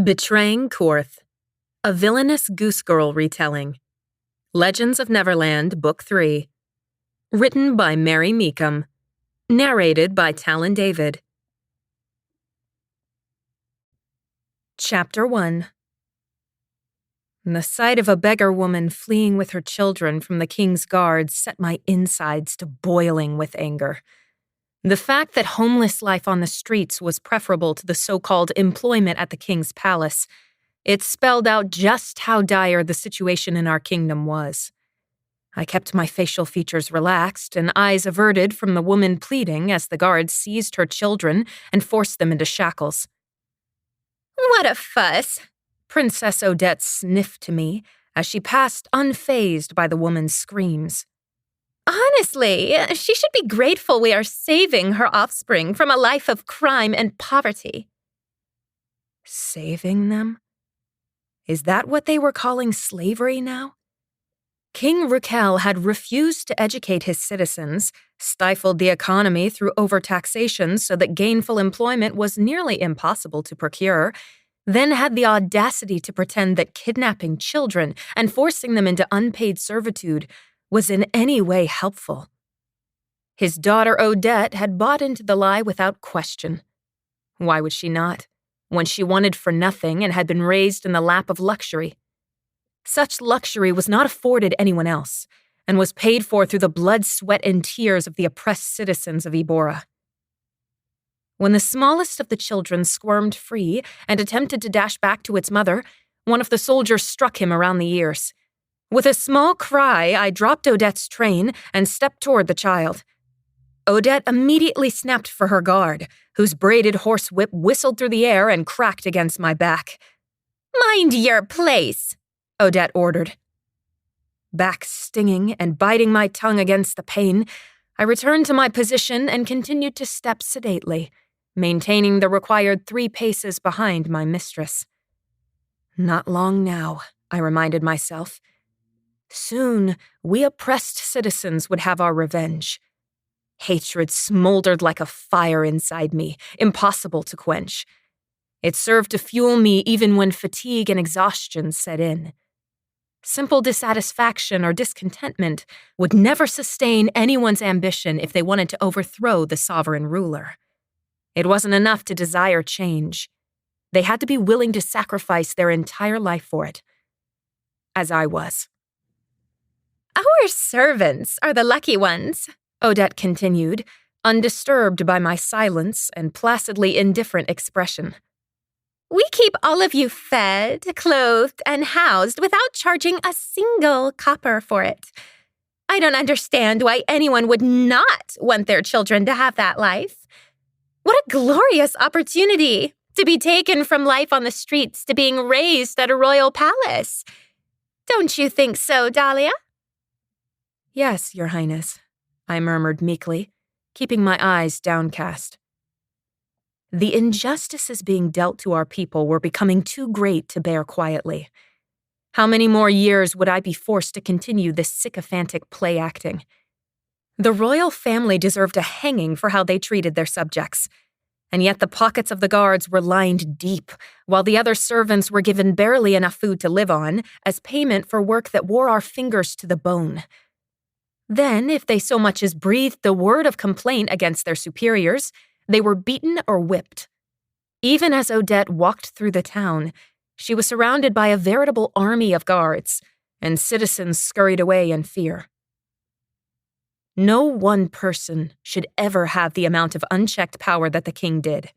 Betraying Korth, a Villainous Goose Girl retelling. Legends of Neverland, Book 3. Written by Mary Mecham. Narrated by Talon David. Chapter 1. The sight of a beggar woman fleeing with her children from the king's guards set my insides to boiling with anger. The fact that homeless life on the streets was preferable to the so-called employment at the king's palace, it spelled out just how dire the situation in our kingdom was. I kept my facial features relaxed and eyes averted from the woman pleading as the guards seized her children and forced them into shackles. "What a fuss," Princess Odette sniffed to me as she passed unfazed by the woman's screams. "Honestly, she should be grateful we are saving her offspring from a life of crime and poverty." Saving them? Is that what they were calling slavery now? King Retelling had refused to educate his citizens, stifled the economy through overtaxation so that gainful employment was nearly impossible to procure, then had the audacity to pretend that kidnapping children and forcing them into unpaid servitude was in any way helpful. His daughter Odette had bought into the lie without question. Why would she not, when she wanted for nothing and had been raised in the lap of luxury? Such luxury was not afforded anyone else, and was paid for through the blood, sweat, and tears of the oppressed citizens of Ibora. When the smallest of the children squirmed free and attempted to dash back to its mother, one of the soldiers struck him around the ears. With a small cry, I dropped Odette's train and stepped toward the child. Odette immediately snapped for her guard, whose braided horsewhip whistled through the air and cracked against my back. "Mind your place," Odette ordered. Back stinging and biting my tongue against the pain, I returned to my position and continued to step sedately, maintaining the required 3 paces behind my mistress. Not long now, I reminded myself. Soon, we oppressed citizens would have our revenge. Hatred smoldered like a fire inside me, impossible to quench. It served to fuel me even when fatigue and exhaustion set in. Simple dissatisfaction or discontentment would never sustain anyone's ambition if they wanted to overthrow the sovereign ruler. It wasn't enough to desire change. They had to be willing to sacrifice their entire life for it. As I was. "Our servants are the lucky ones," Odette continued, undisturbed by my silence and placidly indifferent expression. "We keep all of you fed, clothed, and housed without charging a single copper for it. I don't understand why anyone would not want their children to have that life. What a glorious opportunity to be taken from life on the streets to being raised at a royal palace. Don't you think so, Dahlia?" "Yes, Your Highness," I murmured meekly, keeping my eyes downcast. The injustices being dealt to our people were becoming too great to bear quietly. How many more years would I be forced to continue this sycophantic play acting? The royal family deserved a hanging for how they treated their subjects, and yet the pockets of the guards were lined deep, while the other servants were given barely enough food to live on as payment for work that wore our fingers to the bone. Then, if they so much as breathed the word of complaint against their superiors, they were beaten or whipped. Even as Odette walked through the town, she was surrounded by a veritable army of guards, and citizens scurried away in fear. No one person should ever have the amount of unchecked power that the king did.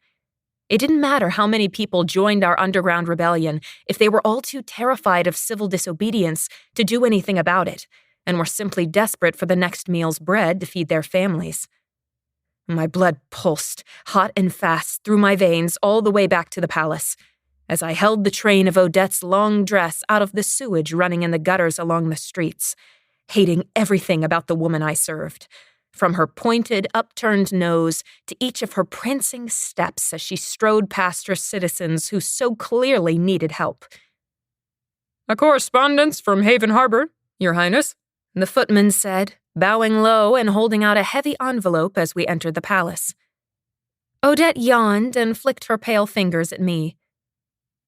It didn't matter how many people joined our underground rebellion if they were all too terrified of civil disobedience to do anything about it, and were simply desperate for the next meal's bread to feed their families. My blood pulsed, hot and fast, through my veins all the way back to the palace, as I held the train of Odette's long dress out of the sewage running in the gutters along the streets, hating everything about the woman I served, from her pointed, upturned nose to each of her prancing steps as she strode past her citizens who so clearly needed help. "A correspondence from Haven Harbor, Your Highness," the footman said, bowing low and holding out a heavy envelope as we entered the palace. Odette yawned and flicked her pale fingers at me.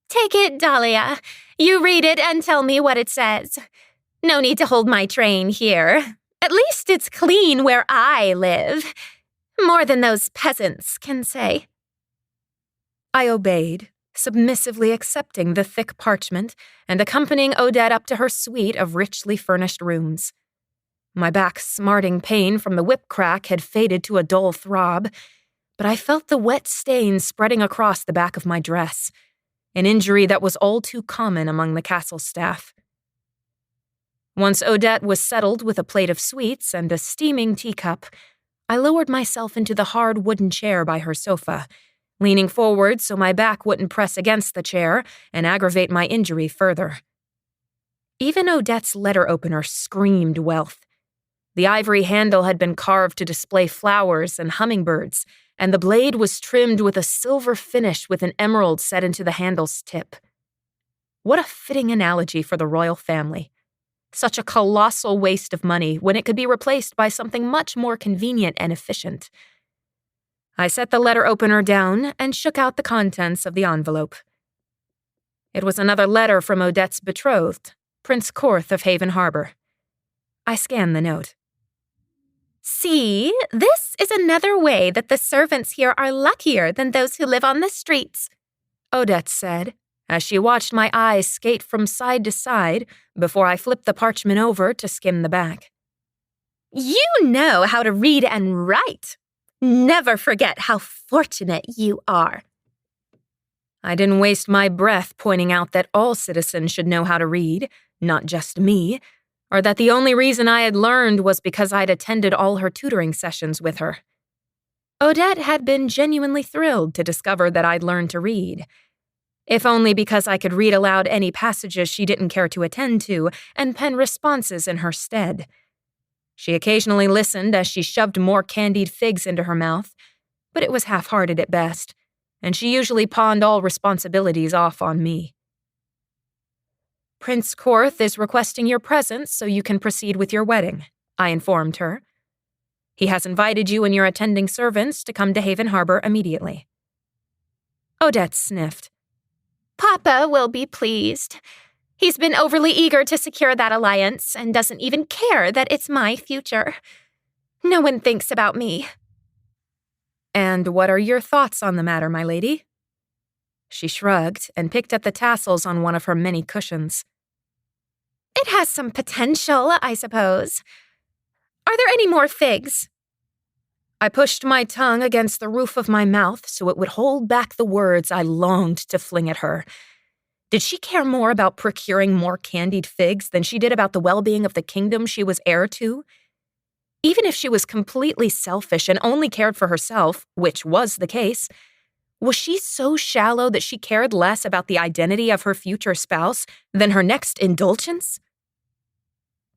Take it, Dahlia. You read it and tell me what it says. No need to hold my train here. At least it's clean where I live. More than those peasants can say. I obeyed, submissively accepting the thick parchment and accompanying Odette up to her suite of richly furnished rooms. My back's smarting pain from the whip crack had faded to a dull throb, but I felt the wet stain spreading across the back of my dress, an injury that was all too common among the castle staff. Once Odette was settled with a plate of sweets and a steaming teacup, I lowered myself into the hard wooden chair by her sofa, leaning forward so my back wouldn't press against the chair and aggravate my injury further. Even Odette's letter opener screamed wealth. The ivory handle had been carved to display flowers and hummingbirds, and the blade was trimmed with a silver finish with an emerald set into the handle's tip. What a fitting analogy for the royal family. Such a colossal waste of money when it could be replaced by something much more convenient and efficient. I set the letter opener down and shook out the contents of the envelope. It was another letter from Odette's betrothed, Prince Korth of Haven Harbor. I scanned the note. See, this is another way that the servants here are luckier than those who live on the streets, Odette said, as she watched my eyes skate from side to side before I flipped the parchment over to skim the back. You know how to read and write. Never forget how fortunate you are. I didn't waste my breath pointing out that all citizens should know how to read, not just me, or that the only reason I had learned was because I'd attended all her tutoring sessions with her. Odette had been genuinely thrilled to discover that I'd learned to read, if only because I could read aloud any passages she didn't care to attend to and pen responses in her stead. She occasionally listened as she shoved more candied figs into her mouth, but it was half-hearted at best, and she usually pawned all responsibilities off on me. Prince Korth is requesting your presence so you can proceed with your wedding, I informed her. He has invited you and your attending servants to come to Haven Harbor immediately. Odette sniffed. Papa will be pleased. He's been overly eager to secure that alliance and doesn't even care that it's my future. No one thinks about me. And what are your thoughts on the matter, my lady? She shrugged and picked at the tassels on one of her many cushions. It has some potential, I suppose. Are there any more figs? I pushed my tongue against the roof of my mouth so it would hold back the words I longed to fling at her. Did she care more about procuring more candied figs than she did about the well-being of the kingdom she was heir to? Even if she was completely selfish and only cared for herself, which was the case, was she so shallow that she cared less about the identity of her future spouse than her next indulgence?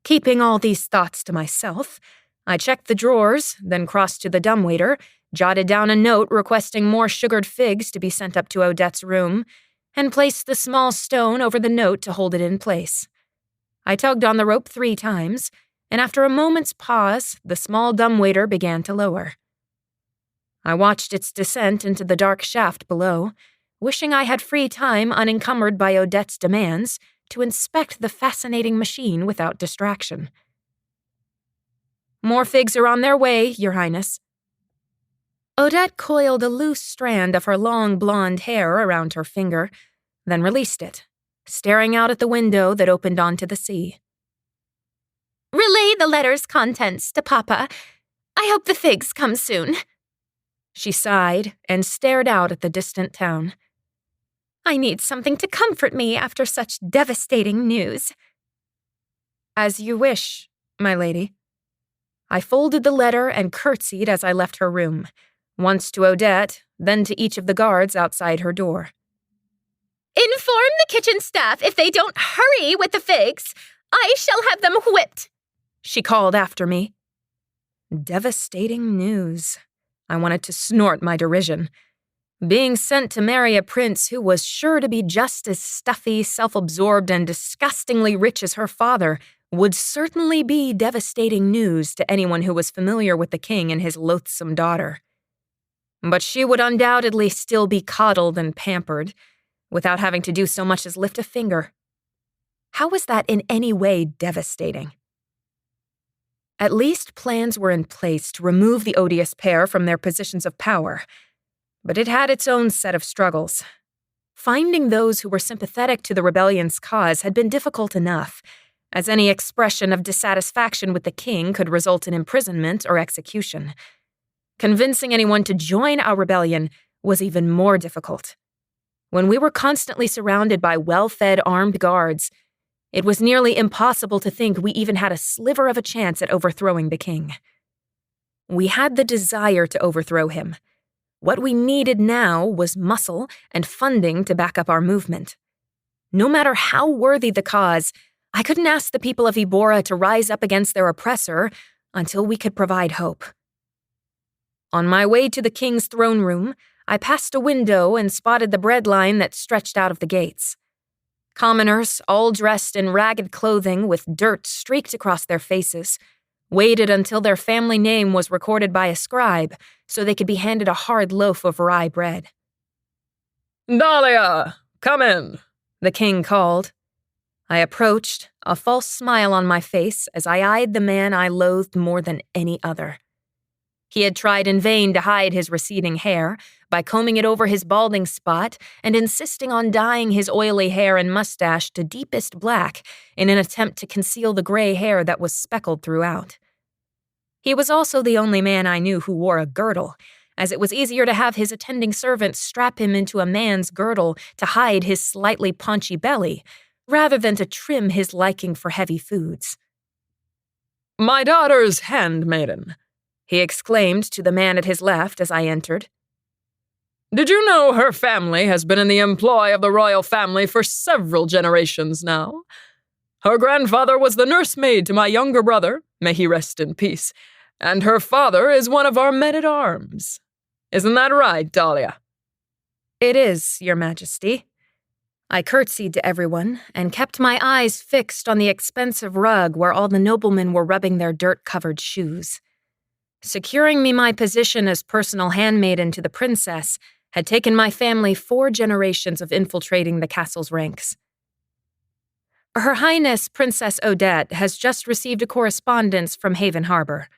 Keeping all these thoughts to myself, I checked the drawers, then crossed to the dumbwaiter, jotted down a note requesting more sugared figs to be sent up to Odette's room, and placed the small stone over the note to hold it in place. I tugged on the rope 3 times, and after a moment's pause, the small dumbwaiter began to lower. I watched its descent into the dark shaft below, wishing I had free time unencumbered by Odette's demands to inspect the fascinating machine without distraction. More figs are on their way, Your Highness. Odette coiled a loose strand of her long blonde hair around her finger, then released it, staring out at the window that opened onto the sea. Relay the letter's contents to Papa. I hope the figs come soon. She sighed and stared out at the distant town. I need something to comfort me after such devastating news. As you wish, my lady. I folded the letter and curtsied as I left her room, once to Odette, then to each of the guards outside her door. Inform the kitchen staff if they don't hurry with the figs. I shall have them whipped, she called after me. Devastating news. I wanted to snort my derision. Being sent to marry a prince who was sure to be just as stuffy, self-absorbed, and disgustingly rich as her father would certainly be devastating news to anyone who was familiar with the king and his loathsome daughter. But she would undoubtedly still be coddled and pampered, without having to do so much as lift a finger. How was that in any way devastating? At least plans were in place to remove the odious pair from their positions of power, but it had its own set of struggles. Finding those who were sympathetic to the rebellion's cause had been difficult enough, as any expression of dissatisfaction with the king could result in imprisonment or execution. Convincing anyone to join our rebellion was even more difficult. When we were constantly surrounded by well-fed armed guards, it was nearly impossible to think we even had a sliver of a chance at overthrowing the king. We had the desire to overthrow him. What we needed now was muscle and funding to back up our movement. No matter how worthy the cause, I couldn't ask the people of Ibora to rise up against their oppressor until we could provide hope. On my way to the king's throne room, I passed a window and spotted the bread line that stretched out of the gates. Commoners, all dressed in ragged clothing with dirt streaked across their faces, waited until their family name was recorded by a scribe so they could be handed a hard loaf of rye bread. "Dahlia, come in," the king called. I approached, a false smile on my face as I eyed the man I loathed more than any other. He had tried in vain to hide his receding hair by combing it over his balding spot and insisting on dyeing his oily hair and mustache to deepest black in an attempt to conceal the gray hair that was speckled throughout. He was also the only man I knew who wore a girdle, as it was easier to have his attending servants strap him into a man's girdle to hide his slightly paunchy belly, rather than to trim his liking for heavy foods. "My daughter's handmaiden," he exclaimed to the man at his left as I entered. "Did you know her family has been in the employ of the royal family for several generations now? Her grandfather was the nursemaid to my younger brother, may he rest in peace, and her father is one of our men-at-arms. Isn't that right, Dahlia?" "It is, Your Majesty." I curtsied to everyone and kept my eyes fixed on the expensive rug where all the noblemen were rubbing their dirt-covered shoes. Securing me my position as personal handmaiden to the princess had taken my family 4 generations of infiltrating the castle's ranks. Her Highness Princess Odette has just received a correspondence from Haven Harbor.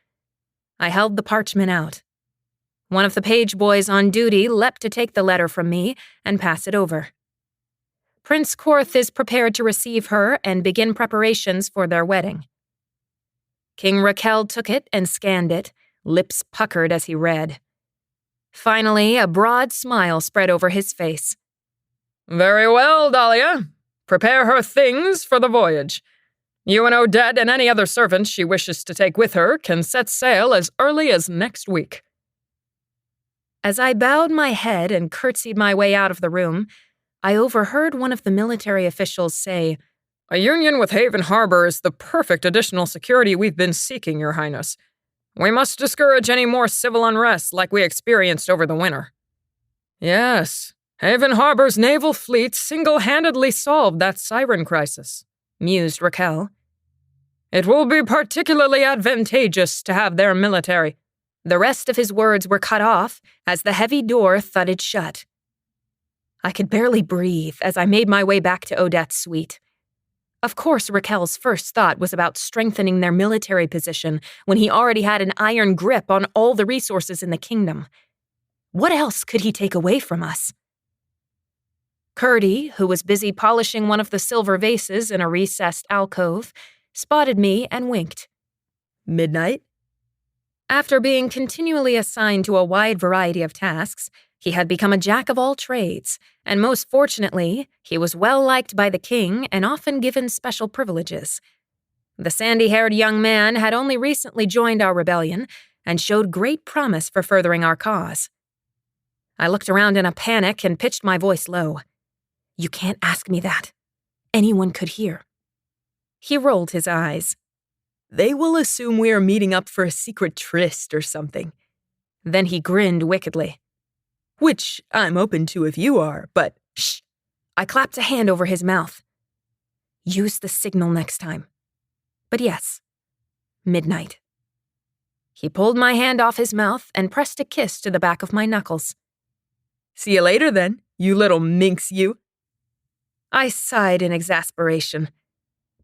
I held the parchment out. One of the page boys on duty leapt to take the letter from me and pass it over. Prince Korth is prepared to receive her and begin preparations for their wedding. King Raquel took it and scanned it, lips puckered as he read. Finally, a broad smile spread over his face. "Very well, Dahlia. Prepare her things for the voyage. You and Odette and any other servants she wishes to take with her can set sail as early as next week." As I bowed my head and curtsied my way out of the room, I overheard one of the military officials say, "A union with Haven Harbor is the perfect additional security we've been seeking, Your Highness. We must discourage any more civil unrest like we experienced over the winter." "Yes, Haven Harbor's naval fleet single-handedly solved that siren crisis," mused Raquel. "It will be particularly advantageous to have their military." The rest of his words were cut off as the heavy door thudded shut. I could barely breathe as I made my way back to Odette's suite. Of course, Raquel's first thought was about strengthening their military position when he already had an iron grip on all the resources in the kingdom. What else could he take away from us? Curdy, who was busy polishing one of the silver vases in a recessed alcove, spotted me and winked. "Midnight?" After being continually assigned to a wide variety of tasks, he had become a jack of all trades, and most fortunately, he was well liked by the king and often given special privileges. The sandy-haired young man had only recently joined our rebellion and showed great promise for furthering our cause. I looked around in a panic and pitched my voice low. "You can't ask me that. Anyone could hear." He rolled his eyes. "They will assume we are meeting up for a secret tryst or something." Then he grinned wickedly. "Which I'm open to if you are, but shh." I clapped a hand over his mouth. "Use the signal next time. But yes, midnight." He pulled my hand off his mouth and pressed a kiss to the back of my knuckles. "See you later then, you little minx you." I sighed in exasperation.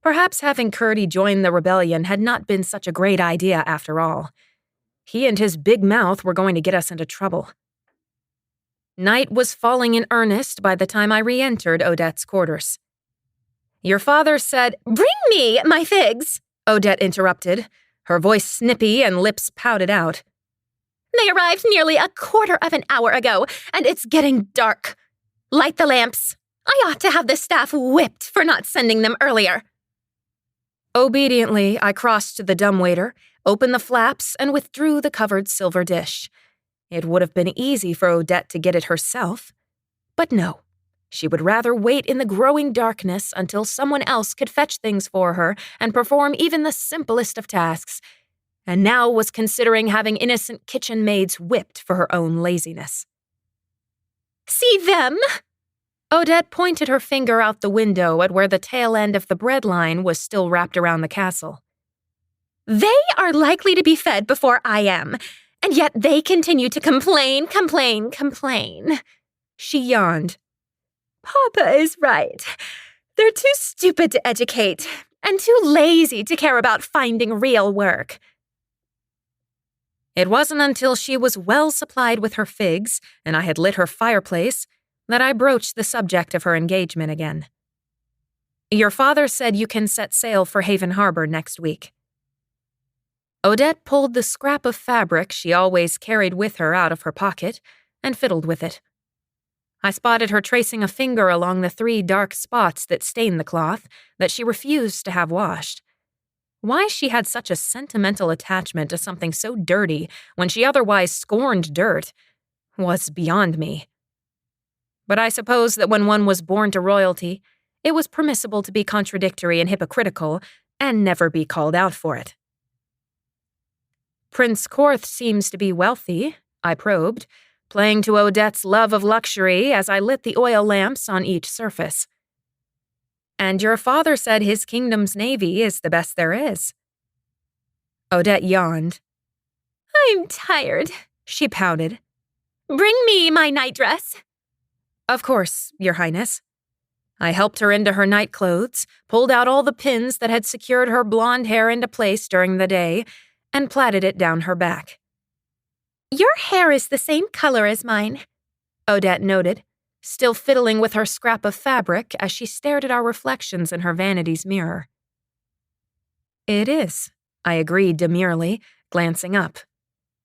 Perhaps having Korth join the rebellion had not been such a great idea after all. He and his big mouth were going to get us into trouble. Night was falling in earnest by the time I re-entered Odette's quarters. Your father said, "Bring me my figs," Odette interrupted, her voice snippy and lips pouted out. "They arrived nearly a quarter of an hour ago, and it's getting dark. Light the lamps. I ought to have the staff whipped for not sending them earlier." Obediently, I crossed to the dumbwaiter, opened the flaps, and withdrew the covered silver dish. It would have been easy for Odette to get it herself. But no, she would rather wait in the growing darkness until someone else could fetch things for her and perform even the simplest of tasks, and now was considering having innocent kitchen maids whipped for her own laziness. "See them?" Odette pointed her finger out the window at where the tail end of the bread line was still wrapped around the castle. "They are likely to be fed before I am, and yet they continue to complain. She yawned. "Papa is right. They're too stupid to educate, and too lazy to care about finding real work." It wasn't until she was well supplied with her figs, and I had lit her fireplace, that I broached the subject of her engagement again. Your father said you can set sail for Haven Harbor next week. Odette pulled the scrap of fabric she always carried with her out of her pocket and fiddled with it. I spotted her tracing a finger along the 3 dark spots that stained the cloth that she refused to have washed. Why she had such a sentimental attachment to something so dirty when she otherwise scorned dirt was beyond me. But I suppose that when one was born to royalty, it was permissible to be contradictory and hypocritical and never be called out for it. Prince Korth seems to be wealthy, I probed, playing to Odette's love of luxury as I lit the oil lamps on each surface. And your father said his kingdom's navy is the best there is. Odette yawned. "I'm tired," she pouted. "Bring me my nightdress." Of course, Your Highness. I helped her into her nightclothes, pulled out all the pins that had secured her blonde hair into place during the day, and plaited it down her back. "Your hair is the same color as mine," Odette noted, still fiddling with her scrap of fabric as she stared at our reflections in her vanity's mirror. It is, I agreed demurely, glancing up.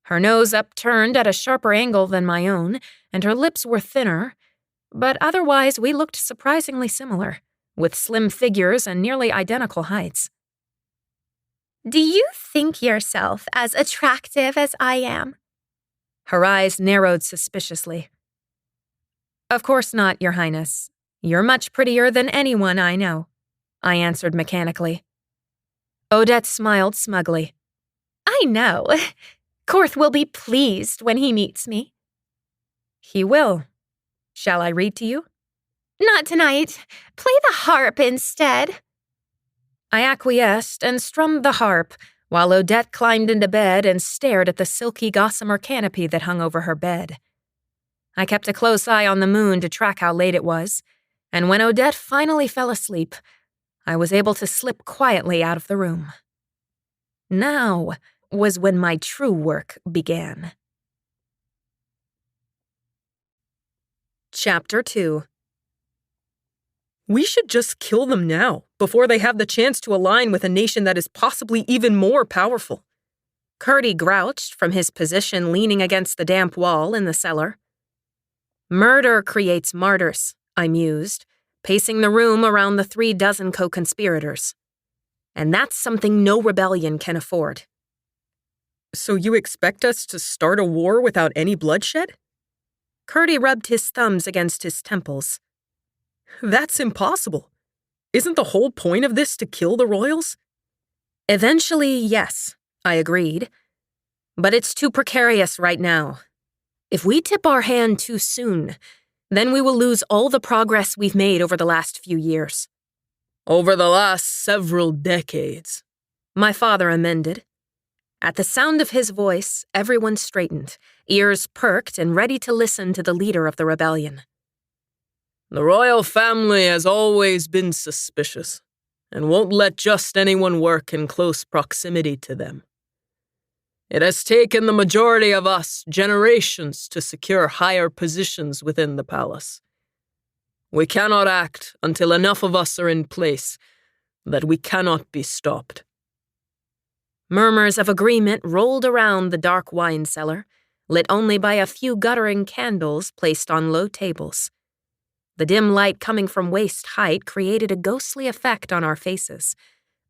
Her nose upturned at a sharper angle than my own, and her lips were thinner, but otherwise we looked surprisingly similar, with slim figures and nearly identical heights. "Do you think yourself as attractive as I am?" Her eyes narrowed suspiciously. Of course not, Your Highness. You're much prettier than anyone I know, I answered mechanically. Odette smiled smugly. "I know. Korth will be pleased when he meets me." He will. Shall I read to you? "Not tonight. Play the harp instead." I acquiesced and strummed the harp, while Odette climbed into bed and stared at the silky gossamer canopy that hung over her bed. I kept a close eye on the moon to track how late it was, and when Odette finally fell asleep, I was able to slip quietly out of the room. Now was when my true work began. Chapter 2. We should just kill them now, before they have the chance to align with a nation that is possibly even more powerful. Korth grouched from his position leaning against the damp wall in the cellar. Murder creates martyrs, I mused, pacing the room around the 36 co-conspirators. And that's something no rebellion can afford. So you expect us to start a war without any bloodshed? Korth rubbed his thumbs against his temples. That's impossible. Isn't the whole point of this to kill the royals? Eventually, yes, I agreed. But it's too precarious right now. If we tip our hand too soon, then we will lose all the progress we've made over the last few years. Over the last several decades, my father amended. At the sound of his voice, everyone straightened, ears perked and ready to listen to the leader of the rebellion. The royal family has always been suspicious, and won't let just anyone work in close proximity to them. It has taken the majority of us generations to secure higher positions within the palace. We cannot act until enough of us are in place that we cannot be stopped. Murmurs of agreement rolled around the dark wine cellar, lit only by a few guttering candles placed on low tables. The dim light coming from waist height created a ghostly effect on our faces,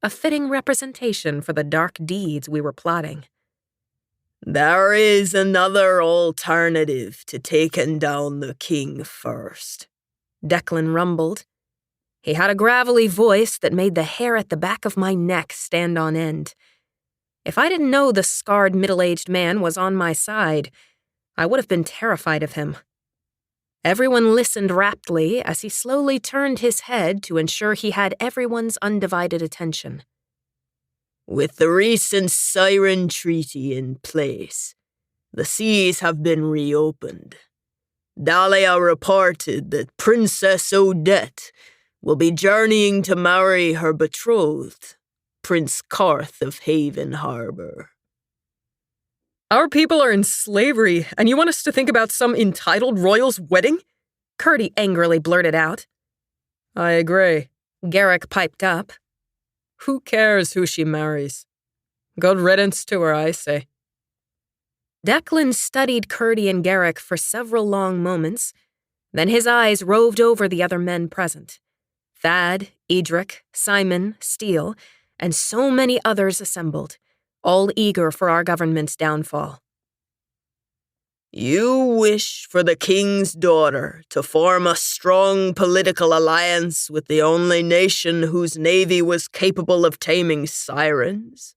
a fitting representation for the dark deeds we were plotting. There is another alternative to taking down the king first, Declan rumbled. He had a gravelly voice that made the hair at the back of my neck stand on end. If I didn't know the scarred middle-aged man was on my side, I would have been terrified of him. Everyone listened raptly as he slowly turned his head to ensure he had everyone's undivided attention. With the recent Siren Treaty in place, the seas have been reopened. Dahlia reported that Princess Odette will be journeying to marry her betrothed, Prince Korth of Haven Harbor. Our people are in slavery, and you want us to think about some entitled royal's wedding? Curdy angrily blurted out. I agree. Garrick piped up. Who cares who she marries? Good riddance to her, I say. Declan studied Curdy and Garrick for several long moments, then his eyes roved over the other men present. Thad, Edric, Simon, Steele, and so many others assembled, all eager for our government's downfall. You wish for the king's daughter to form a strong political alliance with the only nation whose navy was capable of taming sirens?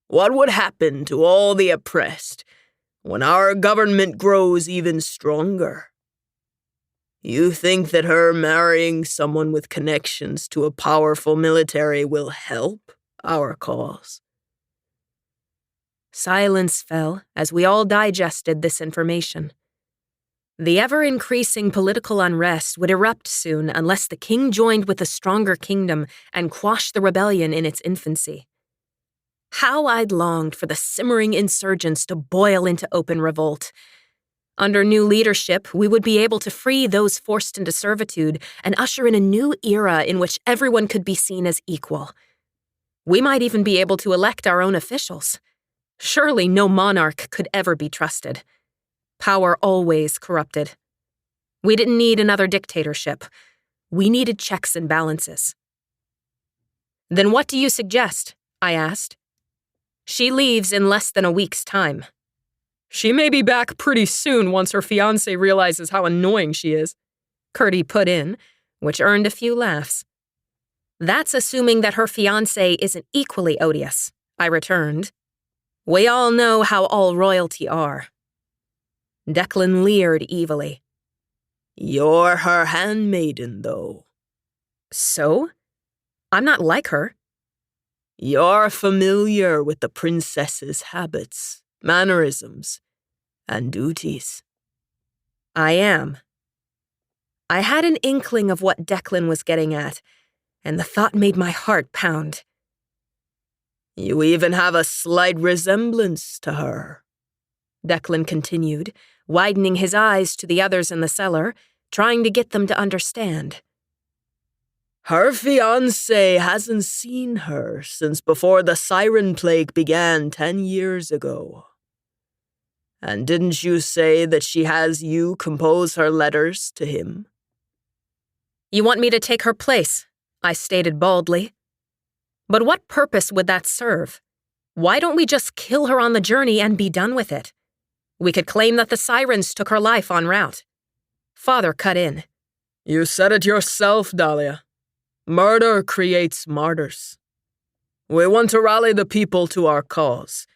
What would happen to all the oppressed when our government grows even stronger? You think that her marrying someone with connections to a powerful military will help our cause? Silence fell as we all digested this information. The ever-increasing political unrest would erupt soon unless the king joined with a stronger kingdom and quashed the rebellion in its infancy. How I'd longed for the simmering insurgents to boil into open revolt. Under new leadership, we would be able to free those forced into servitude and usher in a new era in which everyone could be seen as equal. We might even be able to elect our own officials. Surely no monarch could ever be trusted. Power always corrupted. We didn't need another dictatorship. We needed checks and balances. Then what do you suggest? I asked. She leaves in less than a week's time. She may be back pretty soon once her fiancé realizes how annoying she is, Curdy put in, which earned a few laughs. That's assuming that her fiancé isn't equally odious, I returned. We all know how all royalty are. Declan leered evilly. You're her handmaiden, though. So? I'm not like her. You're familiar with the princess's habits, mannerisms, and duties. I am. I had an inkling of what Declan was getting at, and the thought made my heart pound. You even have a slight resemblance to her, Declan continued, widening his eyes to the others in the cellar, trying to get them to understand. Her fiancé hasn't seen her since before the siren plague began 10 years ago. And didn't you say that she has you compose her letters to him? You want me to take her place, I stated baldly. But what purpose would that serve? Why don't we just kill her on the journey and be done with it? We could claim that the sirens took her life en route. Father cut in. You said it yourself, Dahlia. Murder creates martyrs. We want to rally the people to our cause,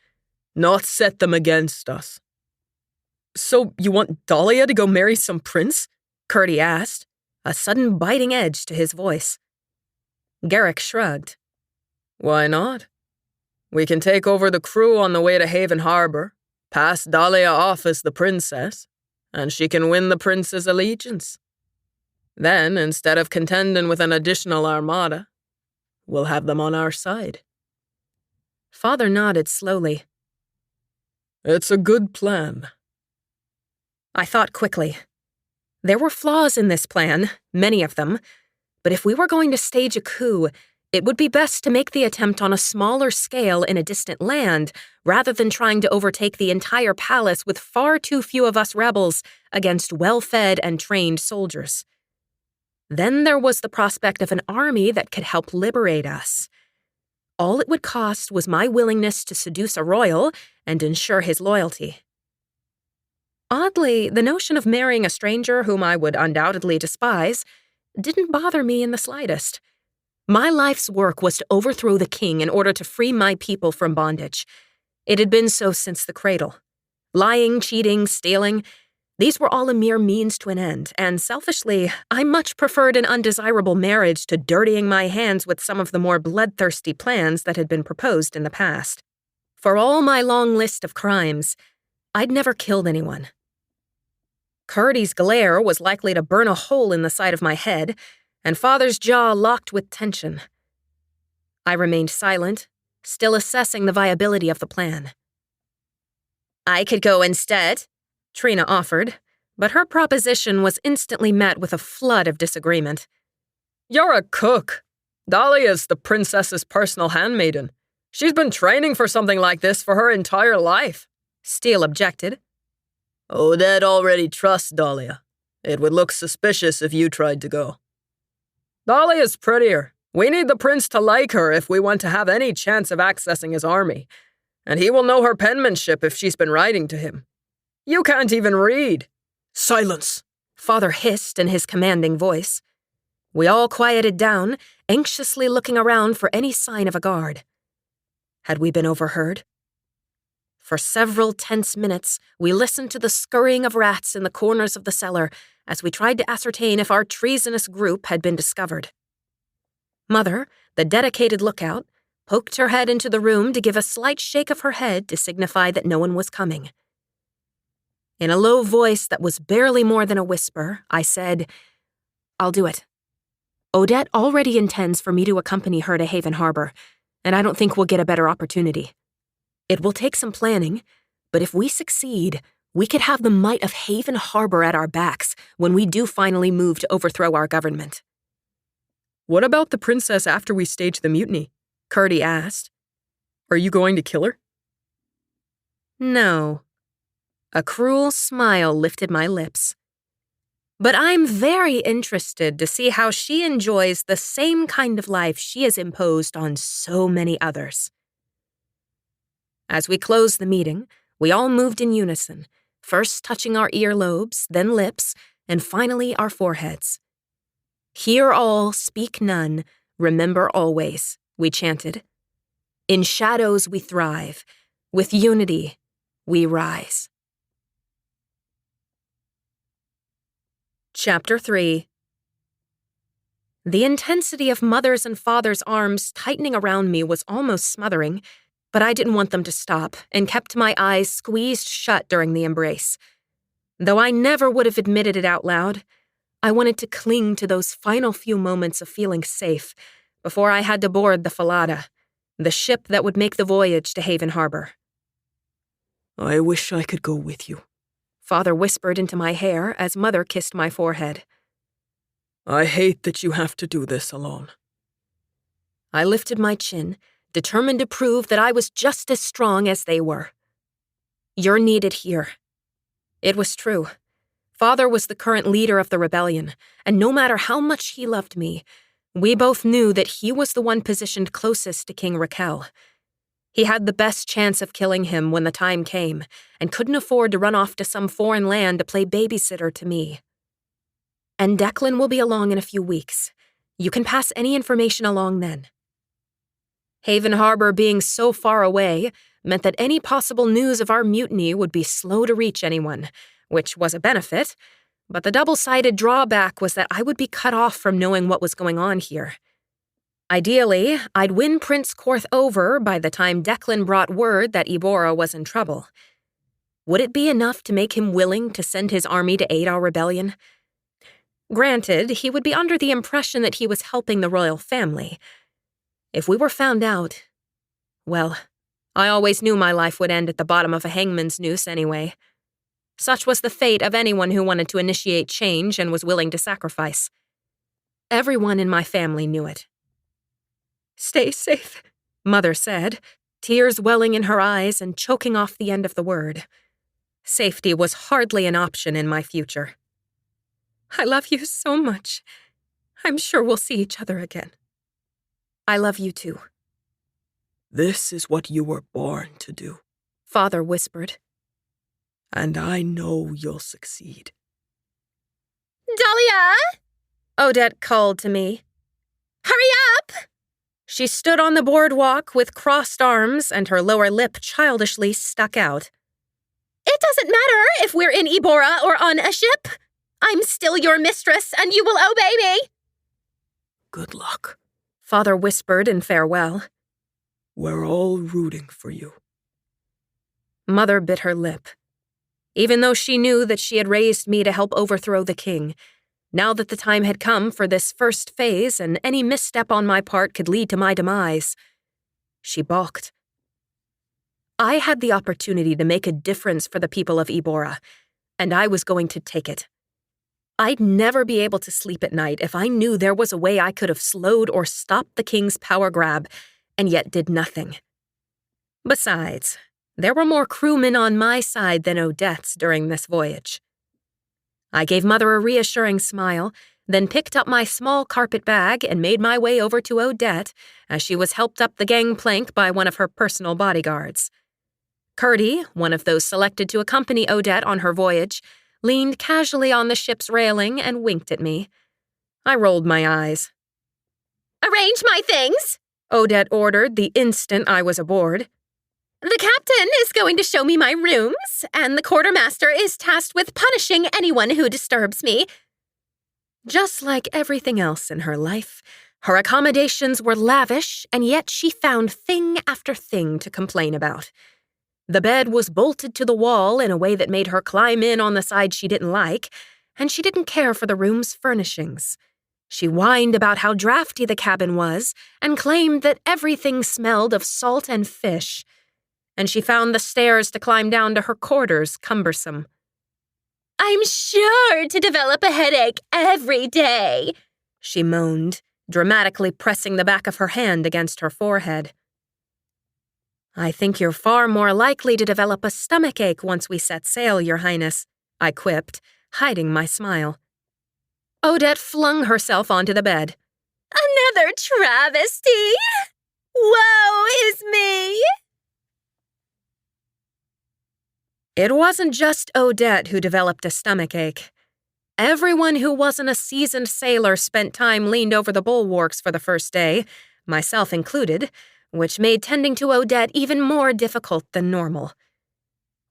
not set them against us. So you want Dahlia to go marry some prince? Curdy asked, a sudden biting edge to his voice. Garrick shrugged. Why not? We can take over the crew on the way to Haven Harbor, pass Dahlia off as the princess, and she can win the prince's allegiance. Then, instead of contending with an additional armada, we'll have them on our side. Father nodded slowly. It's a good plan. I thought quickly. There were flaws in this plan, many of them, but if we were going to stage a coup, it would be best to make the attempt on a smaller scale in a distant land, rather than trying to overtake the entire palace with far too few of us rebels against well-fed and trained soldiers. Then there was the prospect of an army that could help liberate us. All it would cost was my willingness to seduce a royal and ensure his loyalty. Oddly, the notion of marrying a stranger whom I would undoubtedly despise didn't bother me in the slightest. My life's work was to overthrow the king in order to free my people from bondage. It had been so since the cradle. Lying, cheating, stealing, these were all a mere means to an end, and selfishly, I much preferred an undesirable marriage to dirtying my hands with some of the more bloodthirsty plans that had been proposed in the past. For all my long list of crimes, I'd never killed anyone. Curdy's glare was likely to burn a hole in the side of my head, and Father's jaw locked with tension. I remained silent, still assessing the viability of the plan. I could go instead, Trina offered, but her proposition was instantly met with a flood of disagreement. You're a cook. Dahlia's the princess's personal handmaiden. She's been training for something like this for her entire life, Steele objected. Odette already trusts Dahlia. It would look suspicious if you tried to go. Dahlia's prettier. We need the prince to like her if we want to have any chance of accessing his army, and he will know her penmanship if she's been writing to him. You can't even read. Silence, Father hissed in his commanding voice. We all quieted down, anxiously looking around for any sign of a guard. Had we been overheard? For several tense minutes, we listened to the scurrying of rats in the corners of the cellar as we tried to ascertain if our treasonous group had been discovered. Mother, the dedicated lookout, poked her head into the room to give a slight shake of her head to signify that no one was coming. In a low voice that was barely more than a whisper, I said, I'll do it. Odette already intends for me to accompany her to Haven Harbor, and I don't think we'll get a better opportunity. It will take some planning, but if we succeed, we could have the might of Haven Harbor at our backs when we do finally move to overthrow our government. What about the princess after we stage the mutiny? Curdy asked. Are you going to kill her? No. A cruel smile lifted my lips. But I'm very interested to see how she enjoys the same kind of life she has imposed on so many others. As we closed the meeting, we all moved in unison, first touching our earlobes, then lips, and finally our foreheads. Hear all, speak none, remember always, we chanted. In shadows we thrive, with unity we rise. Chapter 3. The intensity of Mother's and Father's arms tightening around me was almost smothering, but I didn't want them to stop and kept my eyes squeezed shut during the embrace. Though I never would have admitted it out loud, I wanted to cling to those final few moments of feeling safe before I had to board the façade, the ship that would make the voyage to Haven Harbor. I wish I could go with you, Father whispered into my hair as Mother kissed my forehead. I hate that you have to do this alone. I lifted my chin, determined to prove that I was just as strong as they were. You're needed here. It was true. Father was the current leader of the rebellion, and no matter how much he loved me, we both knew that he was the one positioned closest to King Raquel. He had the best chance of killing him when the time came, and couldn't afford to run off to some foreign land to play babysitter to me. And Declan will be along in a few weeks. You can pass any information along then. Haven Harbor being so far away meant that any possible news of our mutiny would be slow to reach anyone, which was a benefit, but the double-sided drawback was that I would be cut off from knowing what was going on here. Ideally, I'd win Prince Korth over by the time Declan brought word that Ibora was in trouble. Would it be enough to make him willing to send his army to aid our rebellion? Granted, he would be under the impression that he was helping the royal family. If we were found out, well, I always knew my life would end at the bottom of a hangman's noose anyway. Such was the fate of anyone who wanted to initiate change and was willing to sacrifice. Everyone in my family knew it. "Stay safe," Mother said, tears welling in her eyes and choking off the end of the word. Safety was hardly an option in my future. "I love you so much. I'm sure we'll see each other again." "I love you too." This is what you were born to do, Father whispered. and I know you'll succeed. Dahlia! Odette called to me. Hurry up! She stood on the boardwalk with crossed arms and her lower lip childishly stuck out. It doesn't matter if we're in Ibora or on a ship. I'm still your mistress, and you will obey me. Good luck. Father whispered in farewell. We're all rooting for you. Mother bit her lip. Even though she knew that she had raised me to help overthrow the king, now that the time had come for this first phase and any misstep on my part could lead to my demise, she balked. I had the opportunity to make a difference for the people of Ibora, and I was going to take it. I'd never be able to sleep at night if I knew there was a way I could have slowed or stopped the king's power grab, and yet did nothing. Besides, there were more crewmen on my side than Odette's during this voyage. I gave Mother a reassuring smile, then picked up my small carpet bag and made my way over to Odette as she was helped up the gangplank by one of her personal bodyguards. Curdy, one of those selected to accompany Odette on her voyage, leaned casually on the ship's railing and winked at me. I rolled my eyes. Arrange my things, Odette ordered the instant I was aboard. The captain is going to show me my rooms, and the quartermaster is tasked with punishing anyone who disturbs me. Just like everything else in her life, her accommodations were lavish, and yet she found thing after thing to complain about. The bed was bolted to the wall in a way that made her climb in on the side she didn't like, and she didn't care for the room's furnishings. She whined about how drafty the cabin was and claimed that everything smelled of salt and fish. And she found the stairs to climb down to her quarters cumbersome. I'm sure to develop a headache every day, she moaned, dramatically pressing the back of her hand against her forehead. I think you're far more likely to develop a stomachache once we set sail, Your Highness, I quipped, hiding my smile. Odette flung herself onto the bed. Another travesty! Woe is me! It wasn't just Odette who developed a stomachache. Everyone who wasn't a seasoned sailor spent time leaned over the bulwarks for the first day, myself included, which made tending to Odette even more difficult than normal.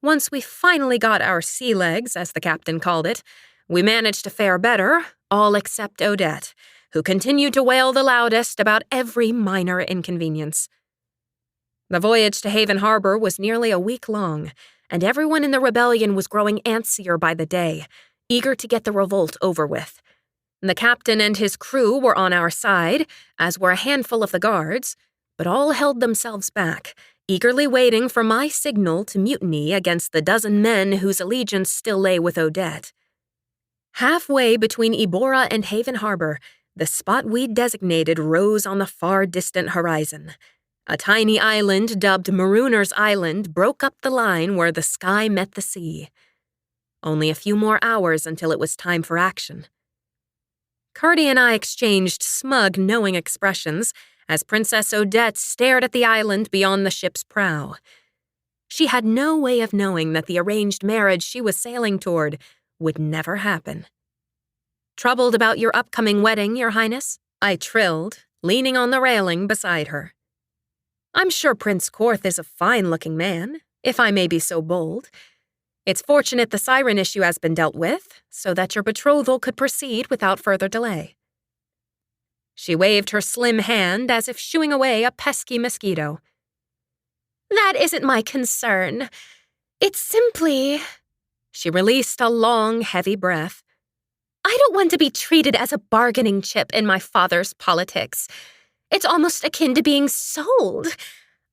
Once we finally got our sea legs, as the captain called it, we managed to fare better, all except Odette, who continued to wail the loudest about every minor inconvenience. The voyage to Haven Harbor was nearly a week long, and everyone in the rebellion was growing antsier by the day, eager to get the revolt over with. The captain and his crew were on our side, as were a handful of the guards, but all held themselves back, eagerly waiting for my signal to mutiny against the dozen men whose allegiance still lay with Odette. Halfway between Ibora and Haven Harbor, the spot we'd designated rose on the far distant horizon. A tiny island dubbed Marooner's Island broke up the line where the sky met the sea. Only a few more hours until it was time for action. Curdy and I exchanged smug, knowing expressions as Princess Odette stared at the island beyond the ship's prow. She had no way of knowing that the arranged marriage she was sailing toward would never happen. Troubled about your upcoming wedding, Your Highness? I trilled, leaning on the railing beside her. I'm sure Prince Korth is a fine-looking man, if I may be so bold. It's fortunate the siren issue has been dealt with, so that your betrothal could proceed without further delay. She waved her slim hand as if shooing away a pesky mosquito. That isn't my concern. It's simply... She released a long, heavy breath. I don't want to be treated as a bargaining chip in my father's politics. It's almost akin to being sold.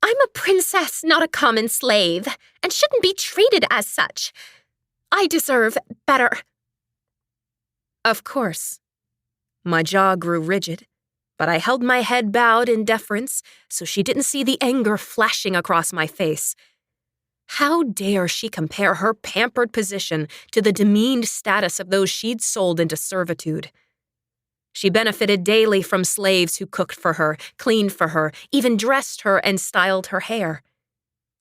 I'm a princess, not a common slave, and shouldn't be treated as such. I deserve better. Of course. My jaw grew rigid, but I held my head bowed in deference so she didn't see the anger flashing across my face. How dare she compare her pampered position to the demeaned status of those she'd sold into servitude? She benefited daily from slaves who cooked for her, cleaned for her, even dressed her and styled her hair.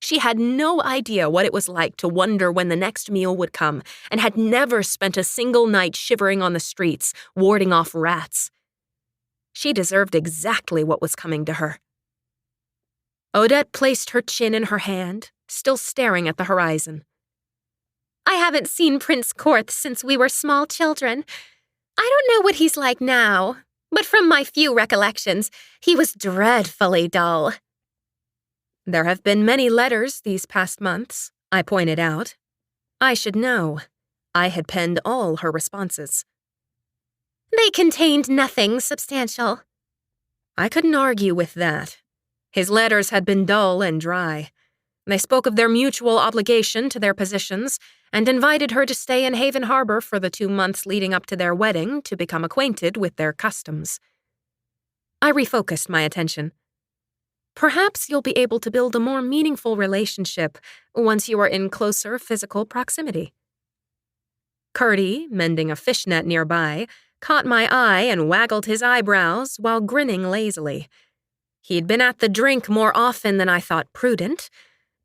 She had no idea what it was like to wonder when the next meal would come, and had never spent a single night shivering on the streets, warding off rats. She deserved exactly what was coming to her. Odette placed her chin in her hand, still staring at the horizon. I haven't seen Prince Korth since we were small children. I don't know what he's like now, but from my few recollections, he was dreadfully dull. There have been many letters these past months, I pointed out. I should know. I had penned all her responses. They contained nothing substantial. I couldn't argue with that. His letters had been dull and dry. They spoke of their mutual obligation to their positions and invited her to stay in Haven Harbor for the 2 months leading up to their wedding to become acquainted with their customs. I refocused my attention. Perhaps you'll be able to build a more meaningful relationship once you are in closer physical proximity. Kurdy, mending a fishnet nearby, caught my eye and waggled his eyebrows while grinning lazily. He'd been at the drink more often than I thought prudent.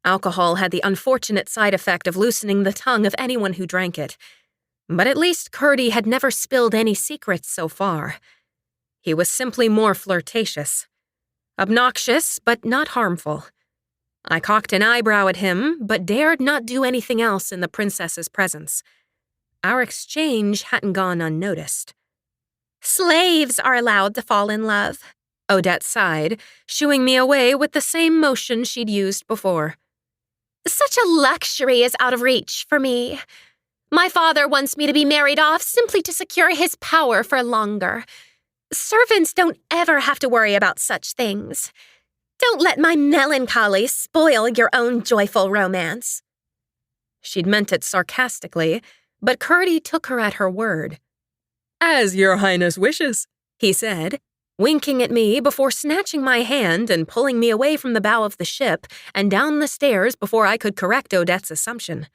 Alcohol had the unfortunate side effect of loosening the tongue of anyone who drank it. But at least Kurdy had never spilled any secrets so far. He was simply more flirtatious. Obnoxious, but not harmful. I cocked an eyebrow at him, but dared not do anything else in the princess's presence. Our exchange hadn't gone unnoticed. Slaves are allowed to fall in love, Odette sighed, shooing me away with the same motion she'd used before. Such a luxury is out of reach for me. My father wants me to be married off simply to secure his power for longer. Servants don't ever have to worry about such things. Don't let my melancholy spoil your own joyful romance. She'd meant it sarcastically, but Kurdy took her at her word. As your highness wishes, he said, winking at me before snatching my hand and pulling me away from the bow of the ship and down the stairs before I could correct Odette's assumption.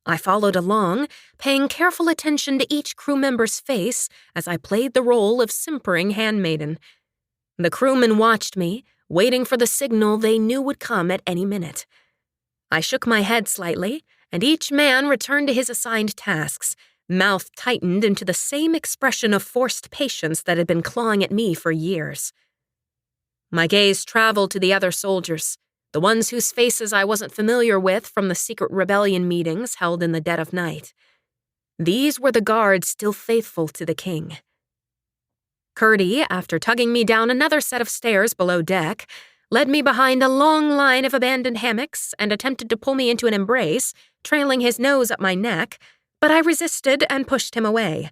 I followed along, paying careful attention to each crew member's face as I played the role of simpering handmaiden. The crewmen watched me, waiting for the signal they knew would come at any minute. I shook my head slightly, and each man returned to his assigned tasks, mouth tightened into the same expression of forced patience that had been clawing at me for years. My gaze traveled to the other soldiers, the ones whose faces I wasn't familiar with from the secret rebellion meetings held in the dead of night. These were the guards still faithful to the king. Kurdy, after tugging me down another set of stairs below deck, led me behind a long line of abandoned hammocks and attempted to pull me into an embrace, trailing his nose up my neck, but I resisted and pushed him away.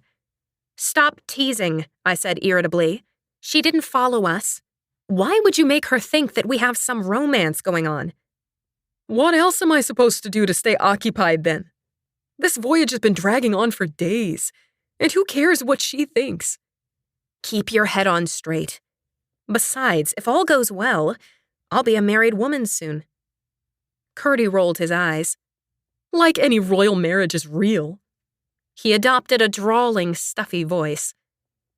"Stop teasing," I said irritably. "She didn't follow us. Why would you make her think that we have some romance going on?" what else am I supposed to do to stay occupied then? This voyage has been dragging on for days, and who cares what she thinks? Keep your head on straight. Besides, if all goes well, I'll be a married woman soon. Kurdy rolled his eyes. Like any royal marriage is real. He adopted a drawling, stuffy voice.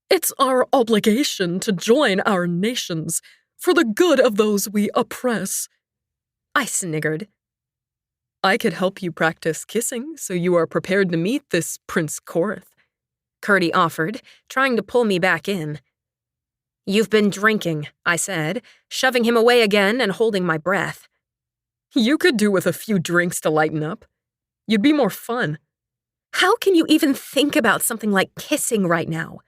It's our obligation to join our nations for the good of those we oppress. I sniggered. I could help you practice kissing so you are prepared to meet this Prince Korth, Kurdy offered, trying to pull me back in. You've been drinking, I said, shoving him away again and holding my breath. You could do with a few drinks to lighten up. You'd be more fun. How can you even think about something like kissing right now?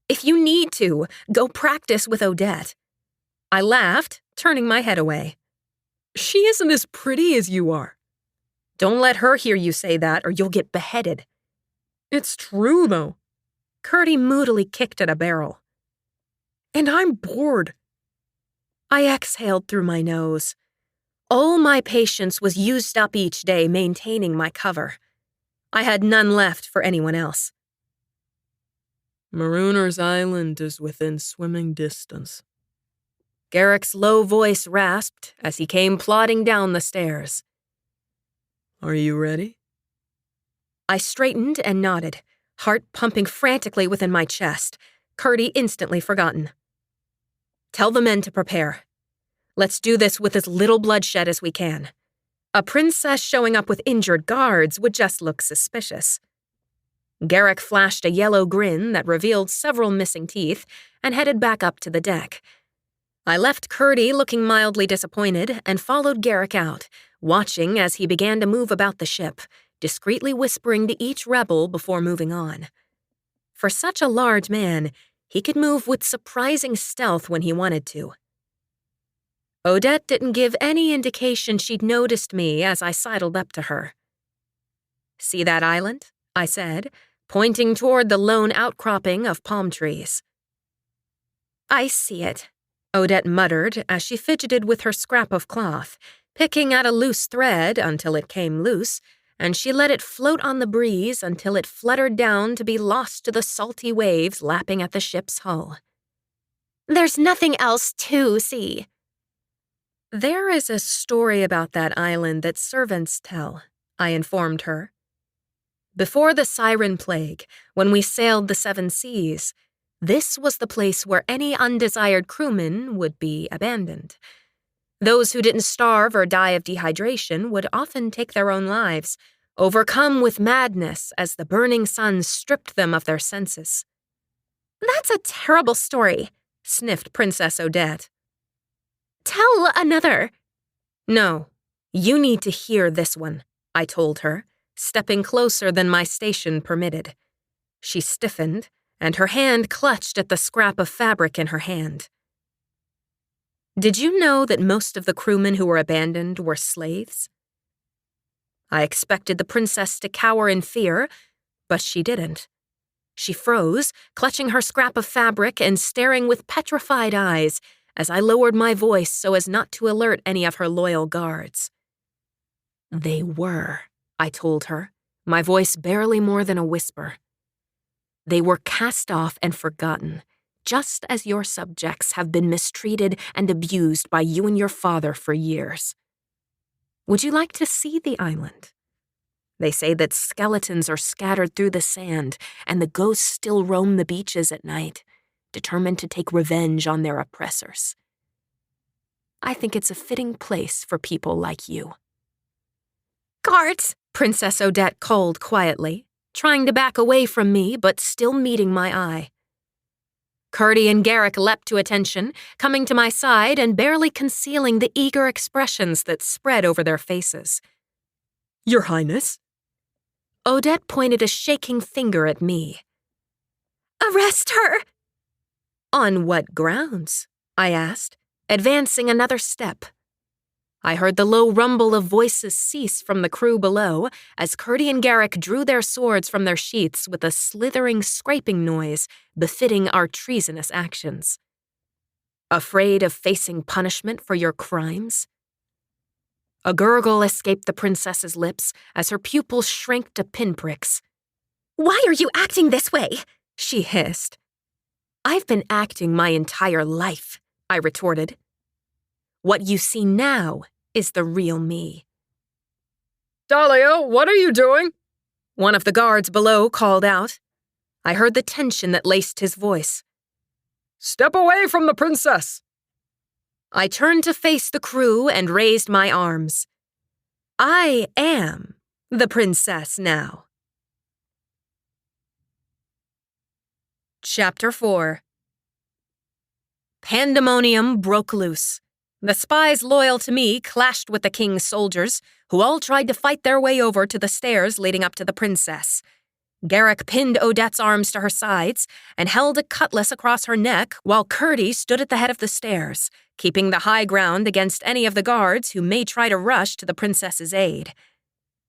If you need to, go practice with Odette. I laughed, turning my head away. She isn't as pretty as you are. Don't let her hear you say that or you'll get beheaded. It's true, though. Curdy moodily kicked at a barrel. And I'm bored. I exhaled through my nose. All my patience was used up each day maintaining my cover. I had none left for anyone else. Marooner's Island is within swimming distance. Garrick's low voice rasped as he came plodding down the stairs. Are you ready? I straightened and nodded, heart pumping frantically within my chest, Curdy instantly forgotten. Tell the men to prepare. Let's do this with as little bloodshed as we can. A princess showing up with injured guards would just look suspicious. Garrick flashed a yellow grin that revealed several missing teeth and headed back up to the deck. I left Curdy looking mildly disappointed and followed Garrick out, watching as he began to move about the ship, discreetly whispering to each rebel before moving on. For such a large man, he could move with surprising stealth when he wanted to. Odette didn't give any indication she'd noticed me as I sidled up to her. "See that island?" I said, pointing toward the lone outcropping of palm trees. "I see it," Odette muttered as she fidgeted with her scrap of cloth, picking at a loose thread until it came loose, and she let it float on the breeze until it fluttered down to be lost to the salty waves lapping at the ship's hull. "There's nothing else to see." "There is a story about that island that servants tell," I informed her. "Before the Siren Plague, when we sailed the seven seas, this was the place where any undesired crewman would be abandoned. Those who didn't starve or die of dehydration would often take their own lives, overcome with madness as the burning sun stripped them of their senses." "That's a terrible story," sniffed Princess Odette. "Tell another." "No, you need to hear this one," I told her, stepping closer than my station permitted. She stiffened, and her hand clutched at the scrap of fabric in her hand. "Did you know that most of the crewmen who were abandoned were slaves?" I expected the princess to cower in fear, but she didn't. She froze, clutching her scrap of fabric and staring with petrified eyes as I lowered my voice so as not to alert any of her loyal guards. "They were," I told her, my voice barely more than a whisper. "They were cast off and forgotten, just as your subjects have been mistreated and abused by you and your father for years. Would you like to see the island? They say that skeletons are scattered through the sand and the ghosts still roam the beaches at night, determined to take revenge on their oppressors. I think it's a fitting place for people like you." "Guards!" Princess Odette called quietly, trying to back away from me but still meeting my eye. Curdy and Garrick leapt to attention, coming to my side and barely concealing the eager expressions that spread over their faces. Your Highness? Odette pointed a shaking finger at me. "Arrest her!" "On what grounds?" I asked, advancing another step. I heard the low rumble of voices cease from the crew below as Curdy and Garrick drew their swords from their sheaths with a slithering, scraping noise befitting our treasonous actions. "Afraid of facing punishment for your crimes?" A gurgle escaped the princess's lips as her pupils shrank to pinpricks. "Why are you acting this way?" she hissed. "I've been acting my entire life," I retorted. "What you see now is the real me." "Dahlia, what are you doing?" One of the guards below called out. I heard the tension that laced his voice. "Step away from the princess!" I turned to face the crew and raised my arms. I am the princess now. Chapter 4. Pandemonium broke loose. The spies loyal to me clashed with the king's soldiers, who all tried to fight their way over to the stairs leading up to the princess. Garrick pinned Odette's arms to her sides and held a cutlass across her neck while Curdy stood at the head of the stairs, keeping the high ground against any of the guards who may try to rush to the princess's aid.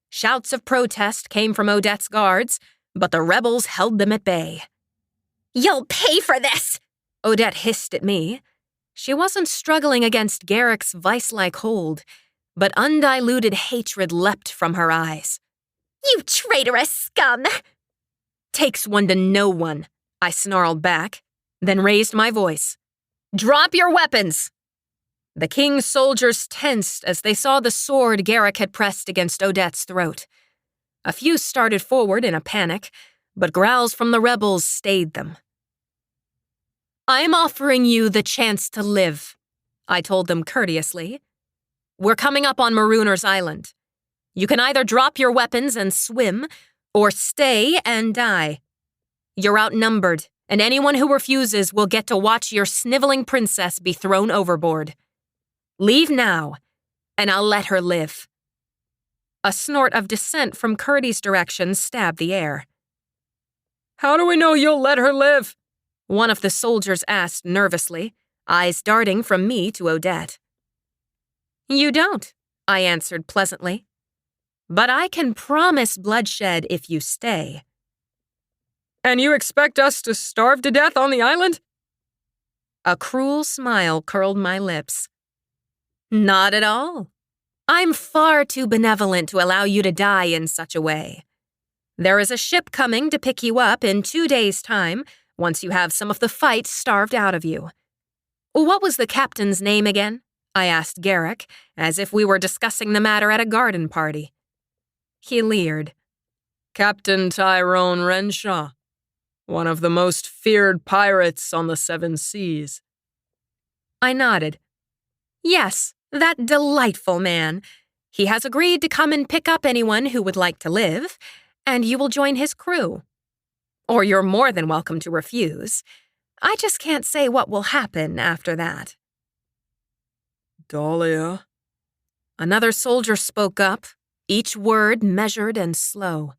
Shouts of protest came from Odette's guards, but the rebels held them at bay. You'll pay for this! Odette hissed at me. She wasn't struggling against Garrick's vice-like hold, but undiluted hatred leapt from her eyes. You traitorous scum! Takes one to know one, I snarled back, then raised my voice. Drop your weapons! The king's soldiers tensed as they saw the sword Garrick had pressed against Odette's throat. A few started forward in a panic, but growls from the rebels stayed them. I'm offering you the chance to live, I told them courteously. We're coming up on Marooner's Island. You can either drop your weapons and swim, or stay and die. You're outnumbered, and anyone who refuses will get to watch your sniveling princess be thrown overboard. Leave now, and I'll let her live. A snort of dissent from Curdy's direction stabbed the air. How do we know you'll let her live? One of the soldiers asked nervously, eyes darting from me to Odette. You don't, I answered pleasantly. But I can promise bloodshed if you stay. And you expect us to starve to death on the island? A cruel smile curled my lips. Not at all. I'm far too benevolent to allow you to die in such a way. There is a ship coming to pick you up in 2 days' time, once you have some of the fight starved out of you. What was the captain's name again? I asked Garrick, as if we were discussing the matter at a garden party. He leered. Captain Tyrone Renshaw, one of the most feared pirates on the 7 seas. I nodded. Yes, that delightful man. He has agreed to come and pick up anyone who would like to live, and you will join his crew. Or you're more than welcome to refuse. I just can't say what will happen after that. Dahlia. Another soldier spoke up, each word measured and slow.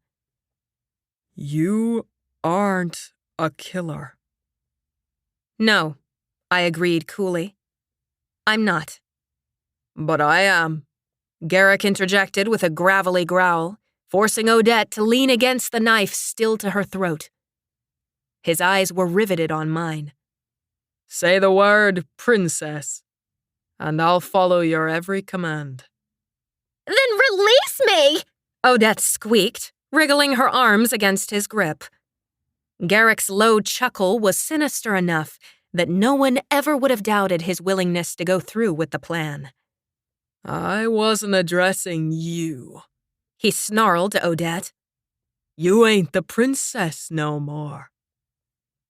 You aren't a killer. No, I agreed coolly. I'm not. But I am. Garrick interjected with a gravelly growl, forcing Odette to lean against the knife still to her throat. His eyes were riveted on mine. Say the word, princess, and I'll follow your every command. Then release me! Odette squeaked, wriggling her arms against his grip. Garrick's low chuckle was sinister enough that no one ever would have doubted his willingness to go through with the plan. I wasn't addressing you, he snarled to Odette. You ain't the princess no more.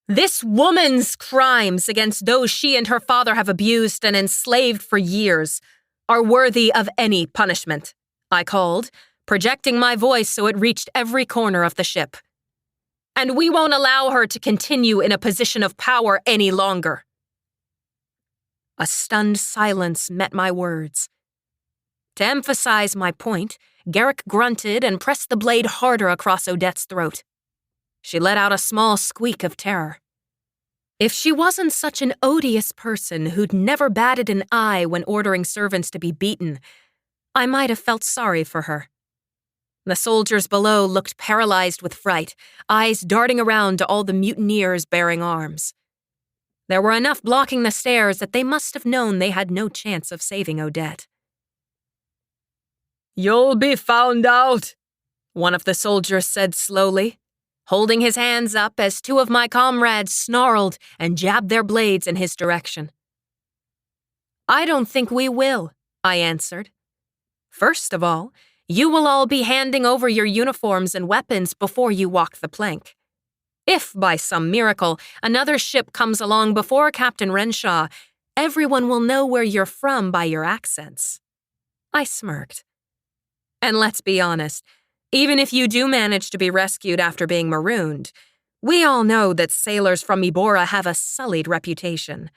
This woman's crimes against those she and her father have abused and enslaved for years are worthy of any punishment, I called, projecting my voice so it reached every corner of the ship. And we won't allow her to continue in a position of power any longer. A stunned silence met my words. To emphasize my point, Garrick grunted and pressed the blade harder across Odette's throat. She let out a small squeak of terror. If she wasn't such an odious person who'd never batted an eye when ordering servants to be beaten, I might have felt sorry for her. The soldiers below looked paralyzed with fright, eyes darting around to all the mutineers bearing arms. There were enough blocking the stairs that they must have known they had no chance of saving Odette. You'll be found out, one of the soldiers said slowly, holding his hands up as 2 of my comrades snarled and jabbed their blades in his direction. I don't think we will, I answered. First of all, you will all be handing over your uniforms and weapons before you walk the plank. If, by some miracle, another ship comes along before Captain Renshaw, everyone will know where you're from by your accents. I smirked. And let's be honest, even if you do manage to be rescued after being marooned, we all know that sailors from Ibora have a sullied reputation.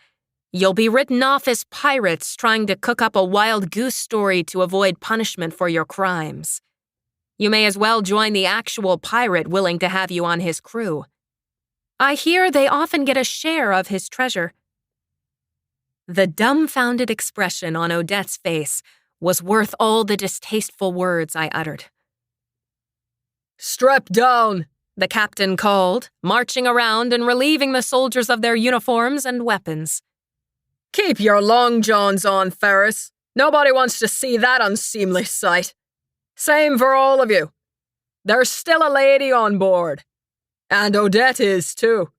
You'll be written off as pirates trying to cook up a wild goose story to avoid punishment for your crimes. You may as well join the actual pirate willing to have you on his crew. I hear they often get a share of his treasure. The dumbfounded expression on Odette's face was worth all the distasteful words I uttered. Strap down, the captain called, marching around and relieving the soldiers of their uniforms and weapons. Keep your long johns on, Ferris. Nobody wants to see that unseemly sight. Same for all of you. There's still a lady on board. And Odette is, too.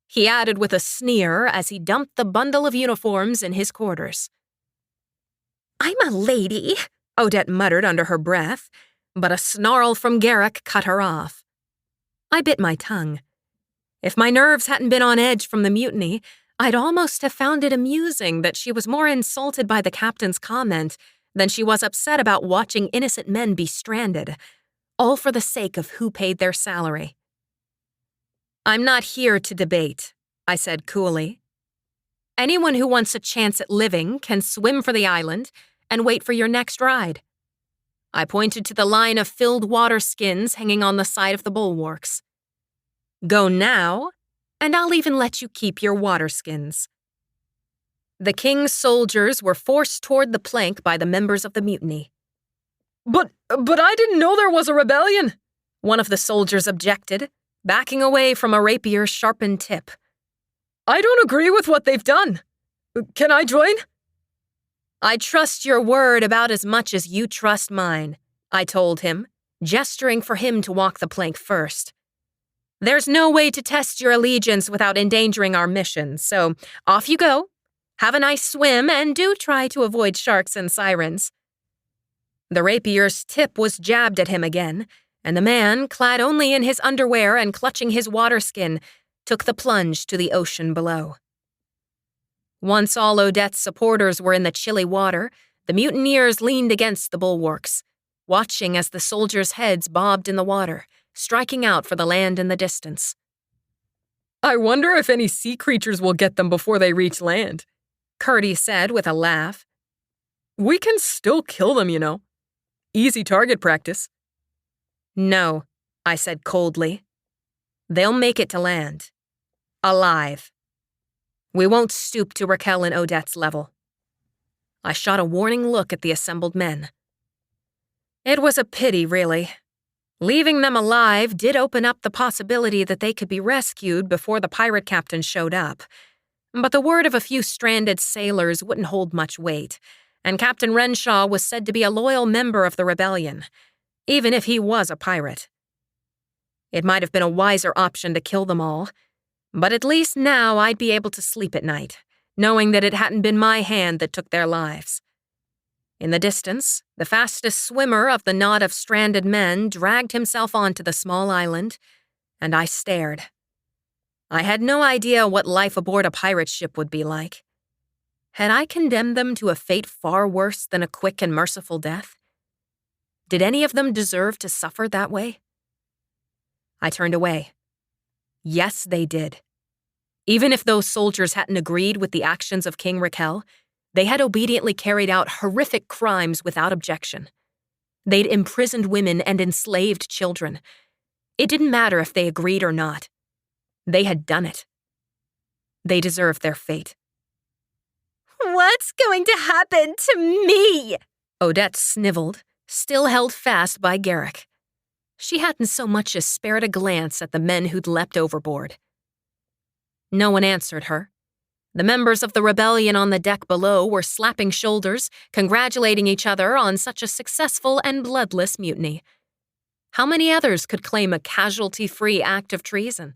He added with a sneer as he dumped the bundle of uniforms in his quarters. I'm a lady, Odette muttered under her breath, but a snarl from Garrick cut her off. I bit my tongue. If my nerves hadn't been on edge from the mutiny, I'd almost have found it amusing that she was more insulted by the captain's comment than she was upset about watching innocent men be stranded, all for the sake of who paid their salary. I'm not here to debate, I said coolly. Anyone who wants a chance at living can swim for the island and wait for your next ride. I pointed to the line of filled water skins hanging on the side of the bulwarks. Go now, and I'll even let you keep your water skins. The king's soldiers were forced toward the plank by the members of the mutiny. But I didn't know there was a rebellion, one of the soldiers objected, backing away from a rapier's sharpened tip. I don't agree with what they've done. Can I join? I trust your word about as much as you trust mine, I told him, gesturing for him to walk the plank first. There's no way to test your allegiance without endangering our mission, so off you go. Have a nice swim, and do try to avoid sharks and sirens. The rapier's tip was jabbed at him again, and the man, clad only in his underwear and clutching his water skin, took the plunge to the ocean below. Once all Odette's supporters were in the chilly water, the mutineers leaned against the bulwarks, watching as the soldiers' heads bobbed in the water, striking out for the land in the distance. I wonder if any sea creatures will get them before they reach land, Curdy said with a laugh. We can still kill them, you know. Easy target practice. No, I said coldly. They'll make it to land. Alive. We won't stoop to Raquel and Odette's level. I shot a warning look at the assembled men. It was a pity, really. Leaving them alive did open up the possibility that they could be rescued before the pirate captain showed up. But the word of a few stranded sailors wouldn't hold much weight, and Captain Renshaw was said to be a loyal member of the rebellion, even if he was a pirate. It might have been a wiser option to kill them all, but at least now I'd be able to sleep at night, knowing that it hadn't been my hand that took their lives. In the distance, the fastest swimmer of the knot of stranded men dragged himself onto the small island, and I stared. I had no idea what life aboard a pirate ship would be like. Had I condemned them to a fate far worse than a quick and merciful death? Did any of them deserve to suffer that way? I turned away. Yes, they did. Even if those soldiers hadn't agreed with the actions of King Raquel, they had obediently carried out horrific crimes without objection. They'd imprisoned women and enslaved children. It didn't matter if they agreed or not. They had done it. They deserved their fate. What's going to happen to me? Odette sniveled, still held fast by Garrick. She hadn't so much as spared a glance at the men who'd leapt overboard. No one answered her. The members of the rebellion on the deck below were slapping shoulders, congratulating each other on such a successful and bloodless mutiny. How many others could claim a casualty-free act of treason?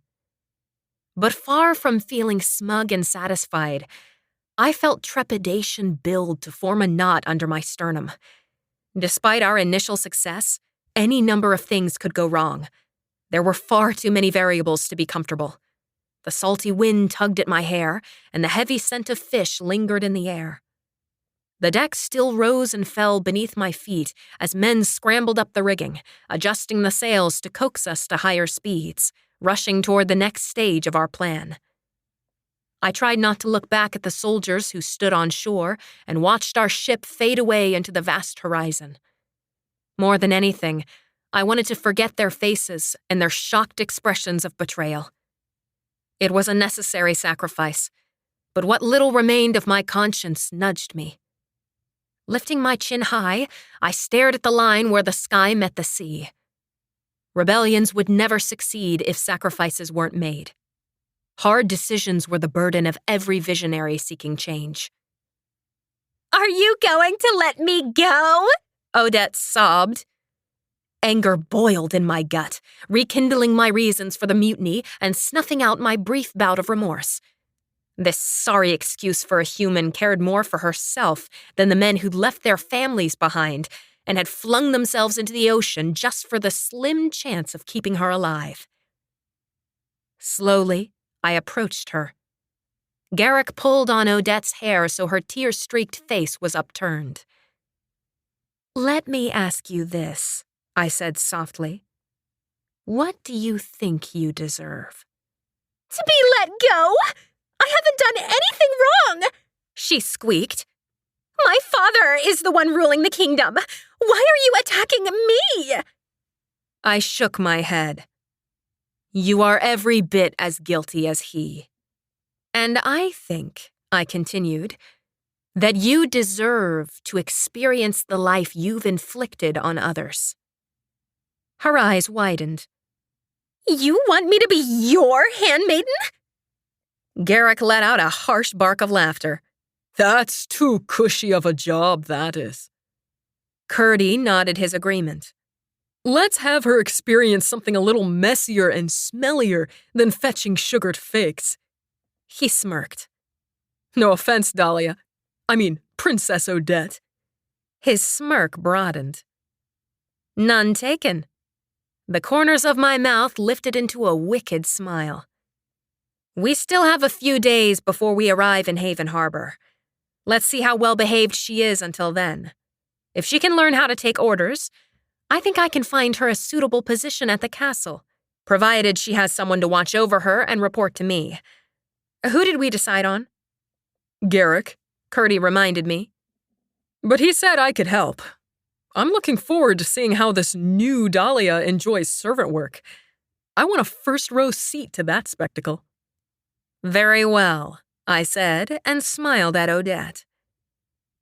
But far from feeling smug and satisfied, I felt trepidation build to form a knot under my sternum. Despite our initial success, any number of things could go wrong. There were far too many variables to be comfortable. The salty wind tugged at my hair, and the heavy scent of fish lingered in the air. The deck still rose and fell beneath my feet as men scrambled up the rigging, adjusting the sails to coax us to higher speeds, rushing toward the next stage of our plan. I tried not to look back at the soldiers who stood on shore and watched our ship fade away into the vast horizon. More than anything, I wanted to forget their faces and their shocked expressions of betrayal. It was a necessary sacrifice, but what little remained of my conscience nudged me. Lifting my chin high, I stared at the line where the sky met the sea. Rebellions would never succeed if sacrifices weren't made. Hard decisions were the burden of every visionary seeking change. Are you going to let me go? Odette sobbed. Anger boiled in my gut, rekindling my reasons for the mutiny and snuffing out my brief bout of remorse. This sorry excuse for a human cared more for herself than the men who'd left their families behind and had flung themselves into the ocean just for the slim chance of keeping her alive. Slowly, I approached her. Garrick pulled on Odette's hair so her tear-streaked face was upturned. "Let me ask you this," I said softly. "What do you think you deserve?" To be let go? I haven't done anything wrong, she squeaked. My father is the one ruling the kingdom. Why are you attacking me? I shook my head. You are every bit as guilty as he. And I think, I continued, that you deserve to experience the life you've inflicted on others. Her eyes widened. You want me to be your handmaiden? Garrick let out a harsh bark of laughter. That's too cushy of a job, that is. Curdy nodded his agreement. Let's have her experience something a little messier and smellier than fetching sugared fakes. He smirked. No offense, Dahlia. I mean, Princess Odette. His smirk broadened. None taken. The corners of my mouth lifted into a wicked smile. We still have a few days before we arrive in Haven Harbor. Let's see how well-behaved she is until then. If she can learn how to take orders, I think I can find her a suitable position at the castle, provided she has someone to watch over her and report to me. Who did we decide on? Garrick, Curdy reminded me. But he said I could help. I'm looking forward to seeing how this new Dahlia enjoys servant work. I want a first-row seat to that spectacle. Very well, I said, and smiled at Odette.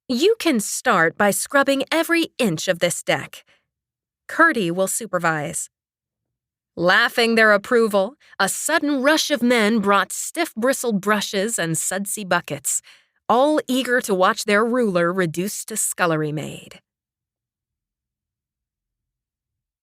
You can start by scrubbing every inch of this deck. Curdy will supervise. Laughing their approval, a sudden rush of men brought stiff-bristled brushes and sudsy buckets, all eager to watch their ruler reduced to scullery maid.